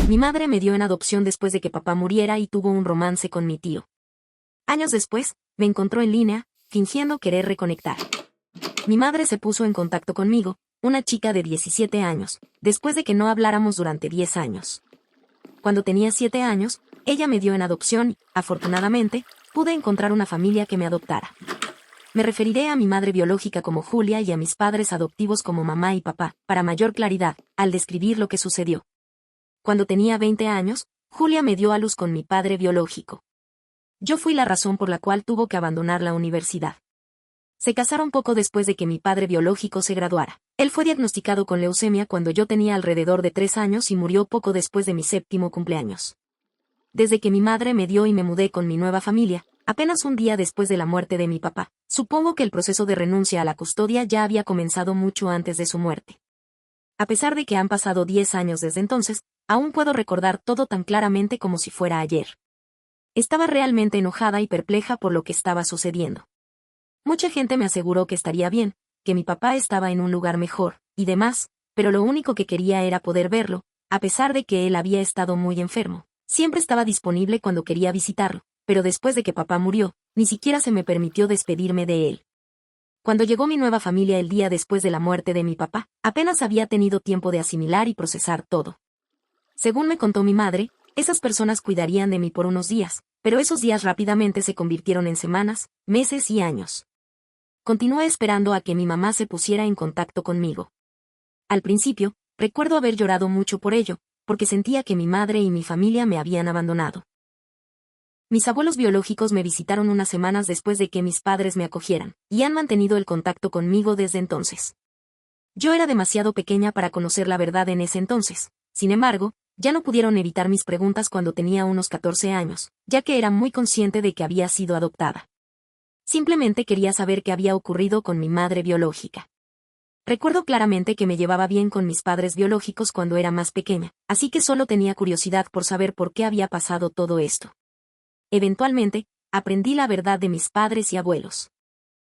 Mi madre me dio en adopción después de que papá muriera y tuvo un romance con mi tío. Años después, me encontró en línea, fingiendo querer reconectar. Mi madre se puso en contacto conmigo, una chica de 17 años, después de que no habláramos durante 10 años. Cuando tenía 7 años, ella me dio en adopción y, afortunadamente, pude encontrar una familia que me adoptara. Me referiré a mi madre biológica como Julia y a mis padres adoptivos como mamá y papá, para mayor claridad, al describir lo que sucedió. Cuando tenía 20 años, Julia me dio a luz con mi padre biológico. Yo fui la razón por la cual tuvo que abandonar la universidad. Se casaron poco después de que mi padre biológico se graduara. Él fue diagnosticado con leucemia cuando yo tenía alrededor de 3 años y murió poco después de mi 7º cumpleaños. Desde que mi madre me dio y me mudé con mi nueva familia, apenas un día después de la muerte de mi papá, supongo que el proceso de renuncia a la custodia ya había comenzado mucho antes de su muerte. A pesar de que han pasado 10 años desde entonces, aún puedo recordar todo tan claramente como si fuera ayer. Estaba realmente enojada y perpleja por lo que estaba sucediendo. Mucha gente me aseguró que estaría bien, que mi papá estaba en un lugar mejor, y demás, pero lo único que quería era poder verlo, a pesar de que él había estado muy enfermo. Siempre estaba disponible cuando quería visitarlo, pero después de que papá murió, ni siquiera se me permitió despedirme de él. Cuando llegó mi nueva familia el día después de la muerte de mi papá, apenas había tenido tiempo de asimilar y procesar todo. Según me contó mi madre, esas personas cuidarían de mí por unos días, pero esos días rápidamente se convirtieron en semanas, meses y años. Continué esperando a que mi mamá se pusiera en contacto conmigo. Al principio, recuerdo haber llorado mucho por ello, porque sentía que mi madre y mi familia me habían abandonado. Mis abuelos biológicos me visitaron unas semanas después de que mis padres me acogieran, y han mantenido el contacto conmigo desde entonces. Yo era demasiado pequeña para conocer la verdad en ese entonces, sin embargo, ya no pudieron evitar mis preguntas cuando tenía unos 14 años, ya que era muy consciente de que había sido adoptada. Simplemente quería saber qué había ocurrido con mi madre biológica. Recuerdo claramente que me llevaba bien con mis padres biológicos cuando era más pequeña, así que solo tenía curiosidad por saber por qué había pasado todo esto. Eventualmente, aprendí la verdad de mis padres y abuelos.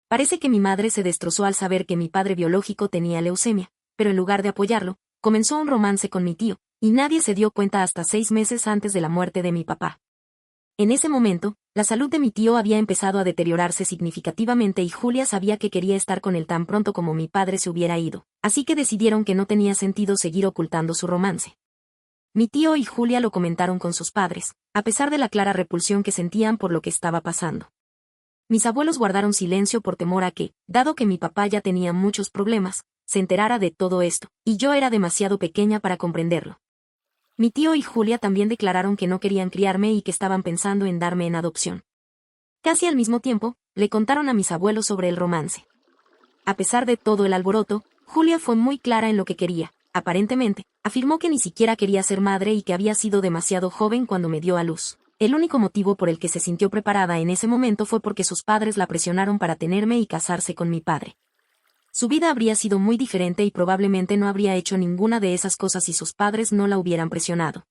Parece que mi madre se destrozó al saber que mi padre biológico tenía leucemia, pero en lugar de apoyarlo, comenzó un romance con mi tío, y nadie se dio cuenta hasta 6 meses antes de la muerte de mi papá. En ese momento, la salud de mi tío había empezado a deteriorarse significativamente y Julia sabía que quería estar con él tan pronto como mi padre se hubiera ido, así que decidieron que no tenía sentido seguir ocultando su romance. Mi tío y Julia lo comentaron con sus padres, a pesar de la clara repulsión que sentían por lo que estaba pasando. Mis abuelos guardaron silencio por temor a que, dado que mi papá ya tenía muchos problemas, se enterara de todo esto, y yo era demasiado pequeña para comprenderlo. Mi tío y Julia también declararon que no querían criarme y que estaban pensando en darme en adopción. Casi al mismo tiempo, le contaron a mis abuelos sobre el romance. A pesar de todo el alboroto, Julia fue muy clara en lo que quería. Aparentemente, afirmó que ni siquiera quería ser madre y que había sido demasiado joven cuando me dio a luz. El único motivo por el que se sintió preparada en ese momento fue porque sus padres la presionaron para tenerme y casarse con mi padre. Su vida habría sido muy diferente y probablemente no habría hecho ninguna de esas cosas si sus padres no la hubieran presionado.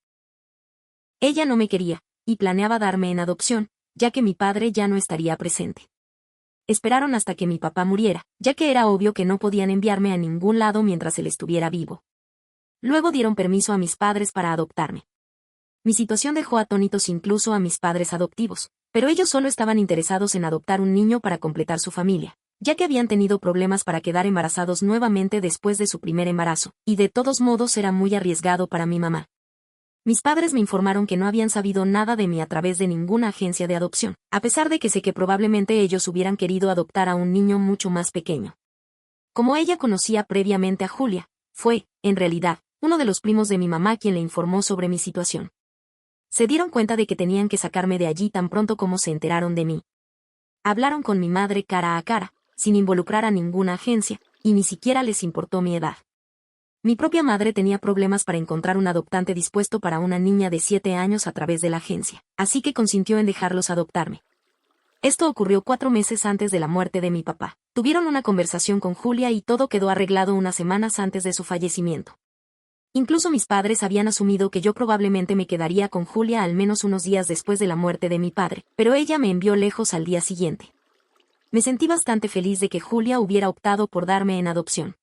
Ella no me quería, y planeaba darme en adopción, ya que mi padre ya no estaría presente. Esperaron hasta que mi papá muriera, ya que era obvio que no podían enviarme a ningún lado mientras él estuviera vivo. Luego dieron permiso a mis padres para adoptarme. Mi situación dejó atónitos incluso a mis padres adoptivos, pero ellos solo estaban interesados en adoptar un niño para completar su familia, ya que habían tenido problemas para quedar embarazados nuevamente después de su primer embarazo, y de todos modos era muy arriesgado para mi mamá. Mis padres me informaron que no habían sabido nada de mí a través de ninguna agencia de adopción, a pesar de que sé que probablemente ellos hubieran querido adoptar a un niño mucho más pequeño. Como ella conocía previamente a Julia, fue, en realidad, uno de los primos de mi mamá quien le informó sobre mi situación. Se dieron cuenta de que tenían que sacarme de allí tan pronto como se enteraron de mí. Hablaron con mi madre cara a cara, sin involucrar a ninguna agencia, y ni siquiera les importó mi edad. Mi propia madre tenía problemas para encontrar un adoptante dispuesto para una niña de 7 años a través de la agencia, así que consintió en dejarlos adoptarme. Esto ocurrió 4 meses antes de la muerte de mi papá. Tuvieron una conversación con Julia y todo quedó arreglado unas semanas antes de su fallecimiento. Incluso mis padres habían asumido que yo probablemente me quedaría con Julia al menos unos días después de la muerte de mi padre, pero ella me envió lejos al día siguiente. Me sentí bastante feliz de que Julia hubiera optado por darme en adopción.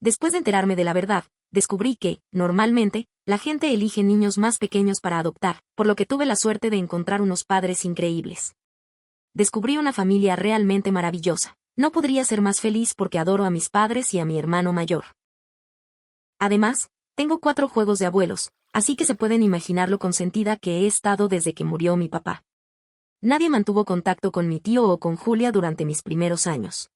Después de enterarme de la verdad, descubrí que, normalmente, la gente elige niños más pequeños para adoptar, por lo que tuve la suerte de encontrar unos padres increíbles. Descubrí una familia realmente maravillosa. No podría ser más feliz porque adoro a mis padres y a mi hermano mayor. Además, tengo 4 juegos de abuelos, así que se pueden imaginar lo consentida que he estado desde que murió mi papá. Nadie mantuvo contacto con mi tío o con Julia durante mis primeros años.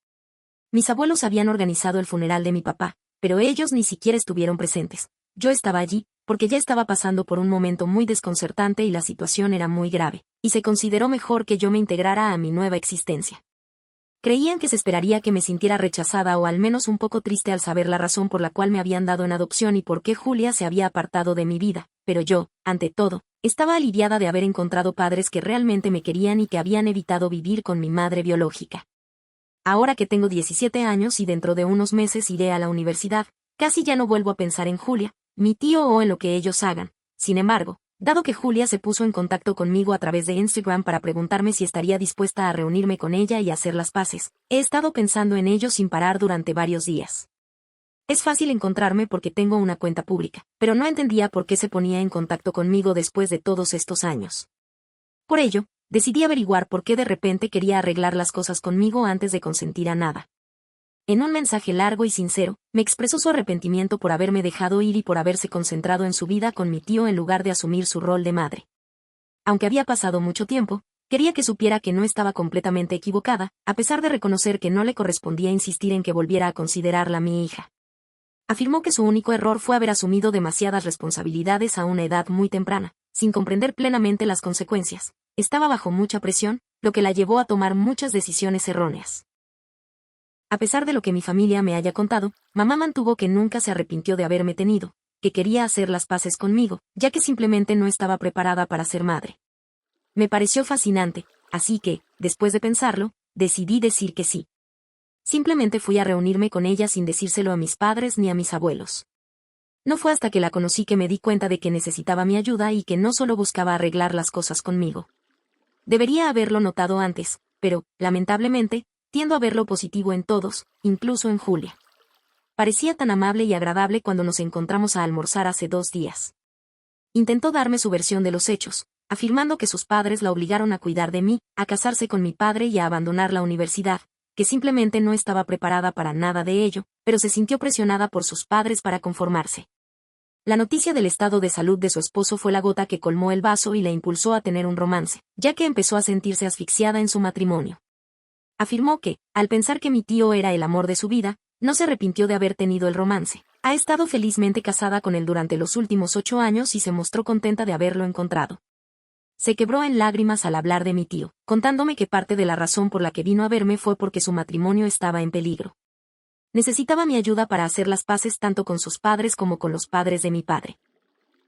Mis abuelos habían organizado el funeral de mi papá, pero ellos ni siquiera estuvieron presentes. Yo estaba allí, porque ya estaba pasando por un momento muy desconcertante y la situación era muy grave, y se consideró mejor que yo me integrara a mi nueva existencia. Creían que se esperaría que me sintiera rechazada o al menos un poco triste al saber la razón por la cual me habían dado en adopción y por qué Julia se había apartado de mi vida, pero yo, ante todo, estaba aliviada de haber encontrado padres que realmente me querían y que habían evitado vivir con mi madre biológica. Ahora que tengo 17 años y dentro de unos meses iré a la universidad, casi ya no vuelvo a pensar en Julia, mi tío o en lo que ellos hagan. Sin embargo, dado que Julia se puso en contacto conmigo a través de Instagram para preguntarme si estaría dispuesta a reunirme con ella y hacer las paces, he estado pensando en ello sin parar durante varios días. Es fácil encontrarme porque tengo una cuenta pública, pero no entendía por qué se ponía en contacto conmigo después de todos estos años. Por ello, decidí averiguar por qué de repente quería arreglar las cosas conmigo antes de consentir a nada. En un mensaje largo y sincero, me expresó su arrepentimiento por haberme dejado ir y por haberse concentrado en su vida con mi tío en lugar de asumir su rol de madre. Aunque había pasado mucho tiempo, quería que supiera que no estaba completamente equivocada, a pesar de reconocer que no le correspondía insistir en que volviera a considerarla mi hija. Afirmó que su único error fue haber asumido demasiadas responsabilidades a una edad muy temprana, sin comprender plenamente las consecuencias. Estaba bajo mucha presión, lo que la llevó a tomar muchas decisiones erróneas. A pesar de lo que mi familia me haya contado, mamá mantuvo que nunca se arrepintió de haberme tenido, que quería hacer las paces conmigo, ya que simplemente no estaba preparada para ser madre. Me pareció fascinante, así que, después de pensarlo, decidí decir que sí. Simplemente fui a reunirme con ella sin decírselo a mis padres ni a mis abuelos. No fue hasta que la conocí que me di cuenta de que necesitaba mi ayuda y que no solo buscaba arreglar las cosas conmigo. Debería haberlo notado antes, pero, lamentablemente, tiendo a ver lo positivo en todos, incluso en Julia. Parecía tan amable y agradable cuando nos encontramos a almorzar hace 2 días. Intentó darme su versión de los hechos, afirmando que sus padres la obligaron a cuidar de mí, a casarse con mi padre y a abandonar la universidad, que simplemente no estaba preparada para nada de ello, pero se sintió presionada por sus padres para conformarse. La noticia del estado de salud de su esposo fue la gota que colmó el vaso y la impulsó a tener un romance, ya que empezó a sentirse asfixiada en su matrimonio. Afirmó que, al pensar que mi tío era el amor de su vida, no se arrepintió de haber tenido el romance. Ha estado felizmente casada con él durante los últimos 8 años y se mostró contenta de haberlo encontrado. Se quebró en lágrimas al hablar de mi tío, contándome que parte de la razón por la que vino a verme fue porque su matrimonio estaba en peligro. Necesitaba mi ayuda para hacer las paces tanto con sus padres como con los padres de mi padre.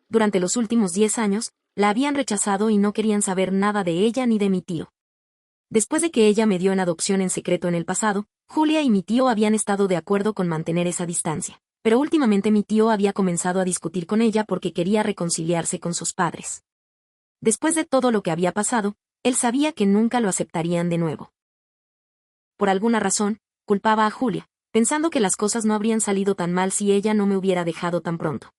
Durante los últimos 10 años, la habían rechazado y no querían saber nada de ella ni de mi tío. Después de que ella me dio en adopción en secreto en el pasado, Julia y mi tío habían estado de acuerdo con mantener esa distancia, pero últimamente mi tío había comenzado a discutir con ella porque quería reconciliarse con sus padres. Después de todo lo que había pasado, él sabía que nunca lo aceptarían de nuevo. Por alguna razón, culpaba a Julia, pensando que las cosas no habrían salido tan mal si ella no me hubiera dejado tan pronto.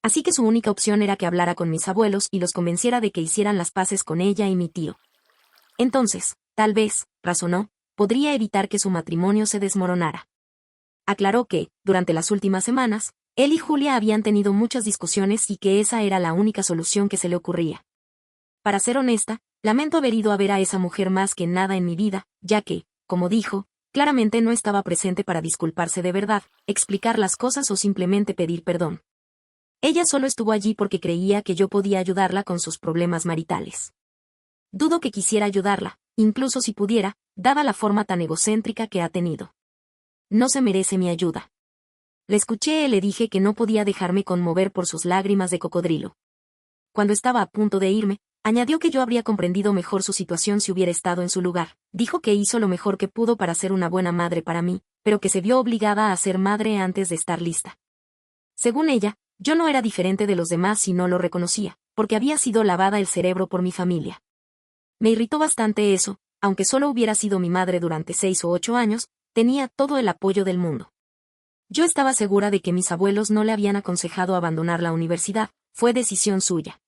Así que su única opción era que hablara con mis abuelos y los convenciera de que hicieran las paces con ella y mi tío. Entonces, tal vez, razonó, podría evitar que su matrimonio se desmoronara. Aclaró que, durante las últimas semanas, él y Julia habían tenido muchas discusiones y que esa era la única solución que se le ocurría. Para ser honesta, lamento haber ido a ver a esa mujer más que nada en mi vida, ya que, como dijo, claramente no estaba presente para disculparse de verdad, explicar las cosas o simplemente pedir perdón. Ella solo estuvo allí porque creía que yo podía ayudarla con sus problemas maritales. Dudo que quisiera ayudarla, incluso si pudiera, dada la forma tan egocéntrica que ha tenido. No se merece mi ayuda. Le escuché y le dije que no podía dejarme conmover por sus lágrimas de cocodrilo. Cuando estaba a punto de irme, añadió que yo habría comprendido mejor su situación si hubiera estado en su lugar. Dijo que hizo lo mejor que pudo para ser una buena madre para mí, pero que se vio obligada a ser madre antes de estar lista. Según ella, yo no era diferente de los demás y no lo reconocía, porque había sido lavada el cerebro por mi familia. Me irritó bastante eso, aunque solo hubiera sido mi madre durante 6 o 8 años, tenía todo el apoyo del mundo. Yo estaba segura de que mis abuelos no le habían aconsejado abandonar la universidad, fue decisión suya.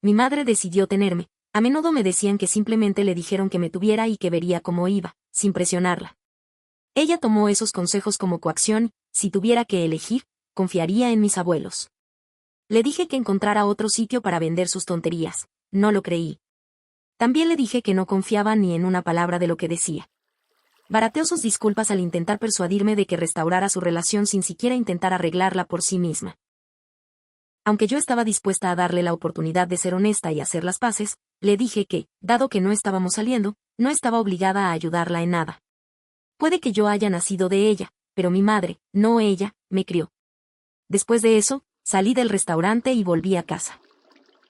Mi madre decidió tenerme, a menudo me decían que simplemente le dijeron que me tuviera y que vería cómo iba, sin presionarla. Ella tomó esos consejos como coacción, si tuviera que elegir, confiaría en mis abuelos. Le dije que encontrara otro sitio para vender sus tonterías, no lo creí. También le dije que no confiaba ni en una palabra de lo que decía. Barateó sus disculpas al intentar persuadirme de que restaurara su relación sin siquiera intentar arreglarla por sí misma. Aunque yo estaba dispuesta a darle la oportunidad de ser honesta y hacer las paces, le dije que, dado que no estábamos saliendo, no estaba obligada a ayudarla en nada. Puede que yo haya nacido de ella, pero mi madre, no ella, me crió. Después de eso, salí del restaurante y volví a casa.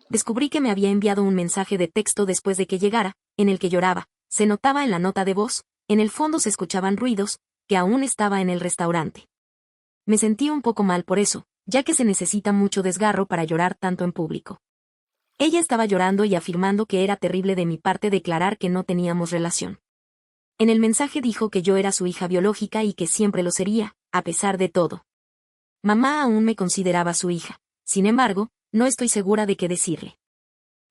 Descubrí que me había enviado un mensaje de texto después de que llegara, en el que lloraba, se notaba en la nota de voz, en el fondo se escuchaban ruidos, que aún estaba en el restaurante. Me sentí un poco mal por eso, ya que se necesita mucho desgarro para llorar tanto en público. Ella estaba llorando y afirmando que era terrible de mi parte declarar que no teníamos relación. En el mensaje dijo que yo era su hija biológica y que siempre lo sería, a pesar de todo. Mamá aún me consideraba su hija, sin embargo, no estoy segura de qué decirle.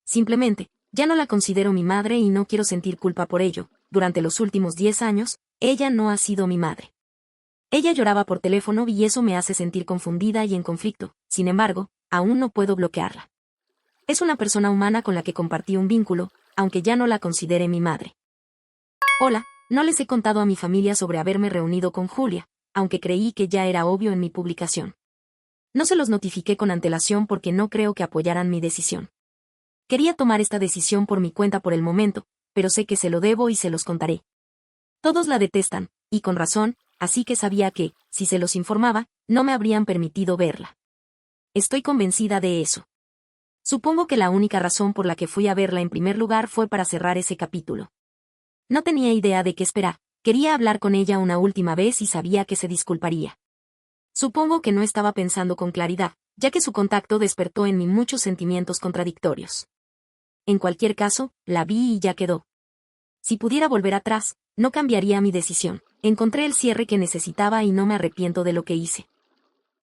Simplemente, ya no la considero mi madre y no quiero sentir culpa por ello. Durante los últimos 10 años, ella no ha sido mi madre. Ella lloraba por teléfono y eso me hace sentir confundida y en conflicto, sin embargo, aún no puedo bloquearla. Es una persona humana con la que compartí un vínculo, aunque ya no la considere mi madre. Hola, no les he contado a mi familia sobre haberme reunido con Julia, aunque creí que ya era obvio en mi publicación. No se los notifiqué con antelación porque no creo que apoyaran mi decisión. Quería tomar esta decisión por mi cuenta por el momento, pero sé que se lo debo y se los contaré. Todos la detestan, y con razón, así que sabía que, si se los informaba, no me habrían permitido verla. Estoy convencida de eso. Supongo que la única razón por la que fui a verla en primer lugar fue para cerrar ese capítulo. No tenía idea de qué esperar, quería hablar con ella una última vez y sabía que se disculparía. Supongo que no estaba pensando con claridad, ya que su contacto despertó en mí muchos sentimientos contradictorios. En cualquier caso, la vi y ya quedó. Si pudiera volver atrás, no cambiaría mi decisión. Encontré el cierre que necesitaba y no me arrepiento de lo que hice.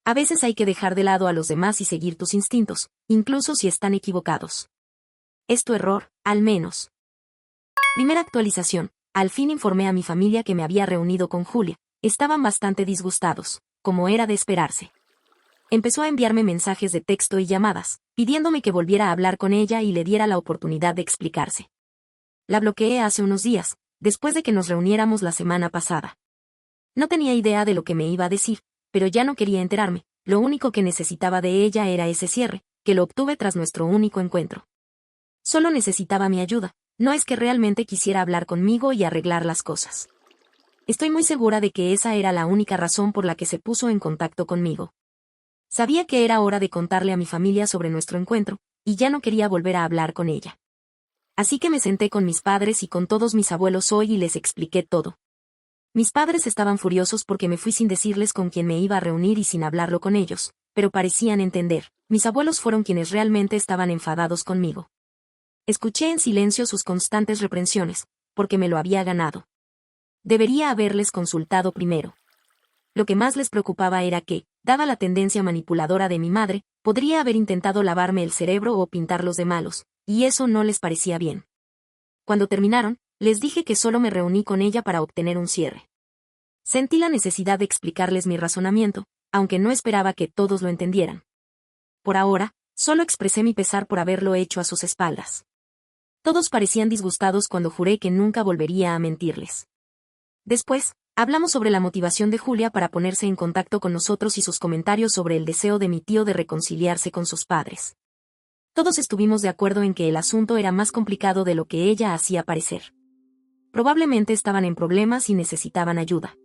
A veces hay que dejar de lado a los demás y seguir tus instintos, incluso si están equivocados. Es tu error, al menos. Primera actualización. Al fin informé a mi familia que me había reunido con Julia. Estaban bastante disgustados, como era de esperarse. Empezó a enviarme mensajes de texto y llamadas, pidiéndome que volviera a hablar con ella y le diera la oportunidad de explicarse. La bloqueé hace unos días, después de que nos reuniéramos la semana pasada. No tenía idea de lo que me iba a decir, pero ya no quería enterarme, lo único que necesitaba de ella era ese cierre, que lo obtuve tras nuestro único encuentro. Solo necesitaba mi ayuda, no es que realmente quisiera hablar conmigo y arreglar las cosas. Estoy muy segura de que esa era la única razón por la que se puso en contacto conmigo. Sabía que era hora de contarle a mi familia sobre nuestro encuentro, y ya no quería volver a hablar con ella. Así que me senté con mis padres y con todos mis abuelos hoy y les expliqué todo. Mis padres estaban furiosos porque me fui sin decirles con quién me iba a reunir y sin hablarlo con ellos, pero parecían entender. Mis abuelos fueron quienes realmente estaban enfadados conmigo. Escuché en silencio sus constantes reprensiones, porque me lo había ganado. Debería haberles consultado primero. Lo que más les preocupaba era que, dada la tendencia manipuladora de mi madre, podría haber intentado lavarme el cerebro o pintarlos de malos, y eso no les parecía bien. Cuando terminaron, les dije que solo me reuní con ella para obtener un cierre. Sentí la necesidad de explicarles mi razonamiento, aunque no esperaba que todos lo entendieran. Por ahora, solo expresé mi pesar por haberlo hecho a sus espaldas. Todos parecían disgustados cuando juré que nunca volvería a mentirles. Después, hablamos sobre la motivación de Julia para ponerse en contacto con nosotros y sus comentarios sobre el deseo de mi tío de reconciliarse con sus padres. Todos estuvimos de acuerdo en que el asunto era más complicado de lo que ella hacía parecer. Probablemente estaban en problemas y necesitaban ayuda.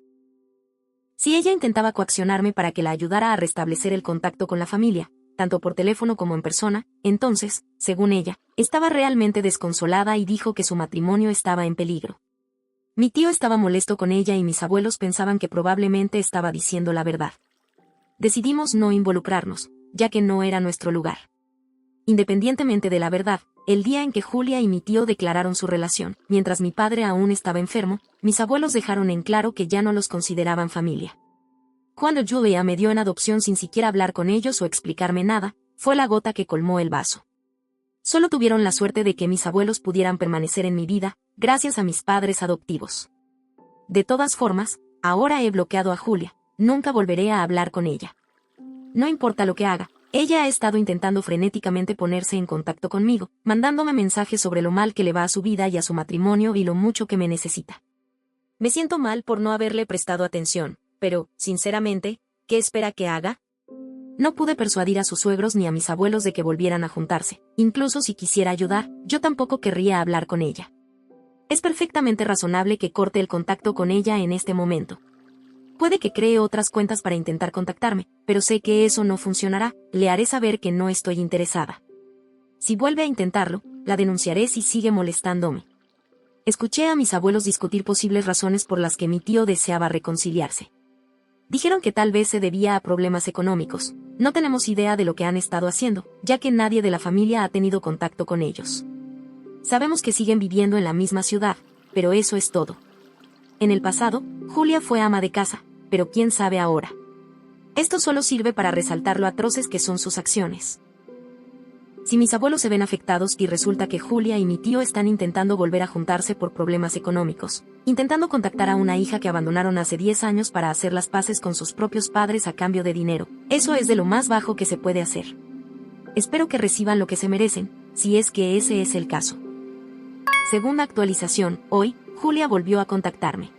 Si ella intentaba coaccionarme para que la ayudara a restablecer el contacto con la familia, tanto por teléfono como en persona, entonces, según ella, estaba realmente desconsolada y dijo que su matrimonio estaba en peligro. Mi tío estaba molesto con ella y mis abuelos pensaban que probablemente estaba diciendo la verdad. Decidimos no involucrarnos, ya que no era nuestro lugar. Independientemente de la verdad, el día en que Julia y mi tío declararon su relación, mientras mi padre aún estaba enfermo, mis abuelos dejaron en claro que ya no los consideraban familia. Cuando Julia me dio en adopción sin siquiera hablar con ellos o explicarme nada, fue la gota que colmó el vaso. Solo tuvieron la suerte de que mis abuelos pudieran permanecer en mi vida, gracias a mis padres adoptivos. De todas formas, ahora he bloqueado a Julia, nunca volveré a hablar con ella. No importa lo que haga, ella ha estado intentando frenéticamente ponerse en contacto conmigo, mandándome mensajes sobre lo mal que le va a su vida y a su matrimonio y lo mucho que me necesita. Me siento mal por no haberle prestado atención, pero, sinceramente, ¿qué espera que haga? No pude persuadir a sus suegros ni a mis abuelos de que volvieran a juntarse. Incluso si quisiera ayudar, yo tampoco querría hablar con ella. Es perfectamente razonable que corte el contacto con ella en este momento. Puede que cree otras cuentas para intentar contactarme, pero sé que eso no funcionará, le haré saber que no estoy interesada. Si vuelve a intentarlo, la denunciaré si sigue molestándome. Escuché a mis abuelos discutir posibles razones por las que mi tío deseaba reconciliarse. Dijeron que tal vez se debía a problemas económicos. No tenemos idea de lo que han estado haciendo, ya que nadie de la familia ha tenido contacto con ellos. Sabemos que siguen viviendo en la misma ciudad, pero eso es todo. En el pasado, Julia fue ama de casa, pero quién sabe ahora. Esto solo sirve para resaltar lo atroces que son sus acciones. Si mis abuelos se ven afectados y resulta que Julia y mi tío están intentando volver a juntarse por problemas económicos, intentando contactar a una hija que abandonaron hace 10 años para hacer las paces con sus propios padres a cambio de dinero, eso es de lo más bajo que se puede hacer. Espero que reciban lo que se merecen, si es que ese es el caso. Segunda actualización, hoy, Julia volvió a contactarme.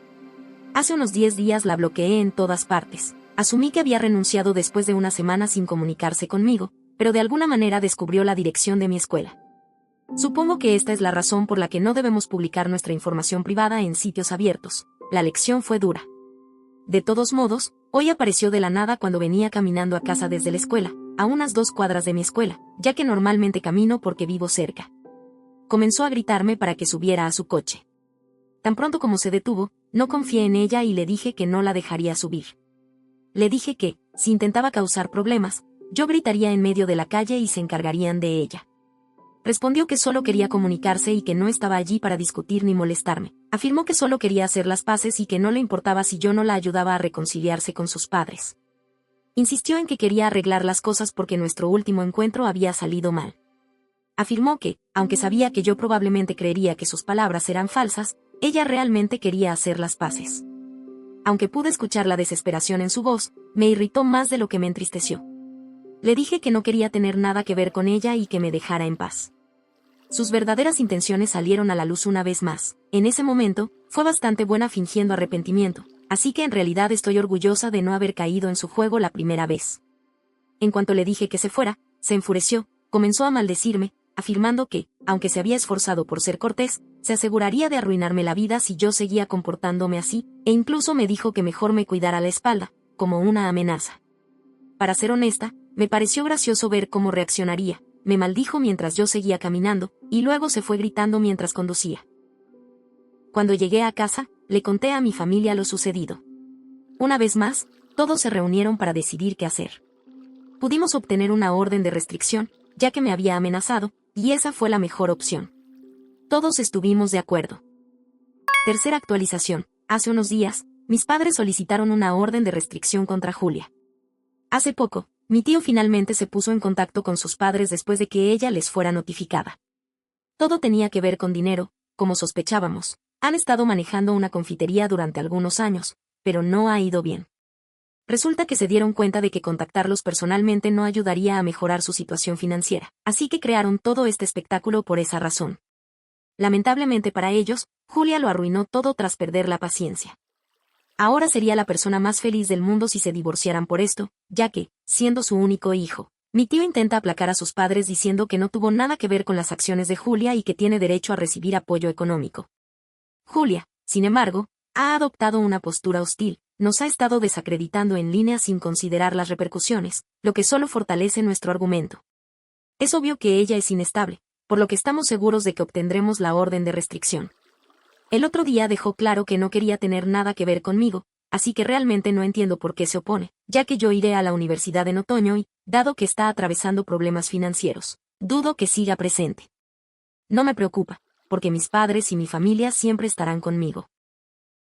Hace unos 10 días la bloqueé en todas partes. Asumí que había renunciado después de una semana sin comunicarse conmigo, pero de alguna manera descubrió la dirección de mi escuela. Supongo que esta es la razón por la que no debemos publicar nuestra información privada en sitios abiertos. La lección fue dura. De todos modos, hoy apareció de la nada cuando venía caminando a casa desde la escuela, a unas 2 cuadras de mi escuela, ya que normalmente camino porque vivo cerca. Comenzó a gritarme para que subiera a su coche. Tan pronto como se detuvo, no confié en ella y le dije que no la dejaría subir. Le dije que, si intentaba causar problemas, yo gritaría en medio de la calle y se encargarían de ella. Respondió que solo quería comunicarse y que no estaba allí para discutir ni molestarme. Afirmó que solo quería hacer las paces y que no le importaba si yo no la ayudaba a reconciliarse con sus padres. Insistió en que quería arreglar las cosas porque nuestro último encuentro había salido mal. Afirmó que, aunque sabía que yo probablemente creería que sus palabras eran falsas, ella realmente quería hacer las paces. Aunque pude escuchar la desesperación en su voz, me irritó más de lo que me entristeció. Le dije que no quería tener nada que ver con ella y que me dejara en paz. Sus verdaderas intenciones salieron a la luz una vez más. En ese momento, fue bastante buena fingiendo arrepentimiento, así que en realidad estoy orgullosa de no haber caído en su juego la primera vez. En cuanto le dije que se fuera, se enfureció, comenzó a maldecirme, afirmando que, aunque se había esforzado por ser cortés, se aseguraría de arruinarme la vida si yo seguía comportándome así, e incluso me dijo que mejor me cuidara la espalda, como una amenaza. Para ser honesta, me pareció gracioso ver cómo reaccionaría, me maldijo mientras yo seguía caminando, y luego se fue gritando mientras conducía. Cuando llegué a casa, le conté a mi familia lo sucedido. Una vez más, todos se reunieron para decidir qué hacer. Pudimos obtener una orden de restricción, ya que me había amenazado, y esa fue la mejor opción. Todos estuvimos de acuerdo. Tercera actualización. Hace unos días, mis padres solicitaron una orden de restricción contra Julia. Hace poco, mi tío finalmente se puso en contacto con sus padres después de que ella les fuera notificada. Todo tenía que ver con dinero, como sospechábamos. Han estado manejando una confitería durante algunos años, pero no ha ido bien. Resulta que se dieron cuenta de que contactarlos personalmente no ayudaría a mejorar su situación financiera, así que crearon todo este espectáculo por esa razón. Lamentablemente para ellos, Julia lo arruinó todo tras perder la paciencia. Ahora sería la persona más feliz del mundo si se divorciaran por esto, ya que, siendo su único hijo, mi tío intenta aplacar a sus padres diciendo que no tuvo nada que ver con las acciones de Julia y que tiene derecho a recibir apoyo económico. Julia, sin embargo, ha adoptado una postura hostil, nos ha estado desacreditando en línea sin considerar las repercusiones, lo que solo fortalece nuestro argumento. Es obvio que ella es inestable, por lo que estamos seguros de que obtendremos la orden de restricción. El otro día dejó claro que no quería tener nada que ver conmigo, así que realmente no entiendo por qué se opone, ya que yo iré a la universidad en otoño y, dado que está atravesando problemas financieros, dudo que siga presente. No me preocupa, porque mis padres y mi familia siempre estarán conmigo.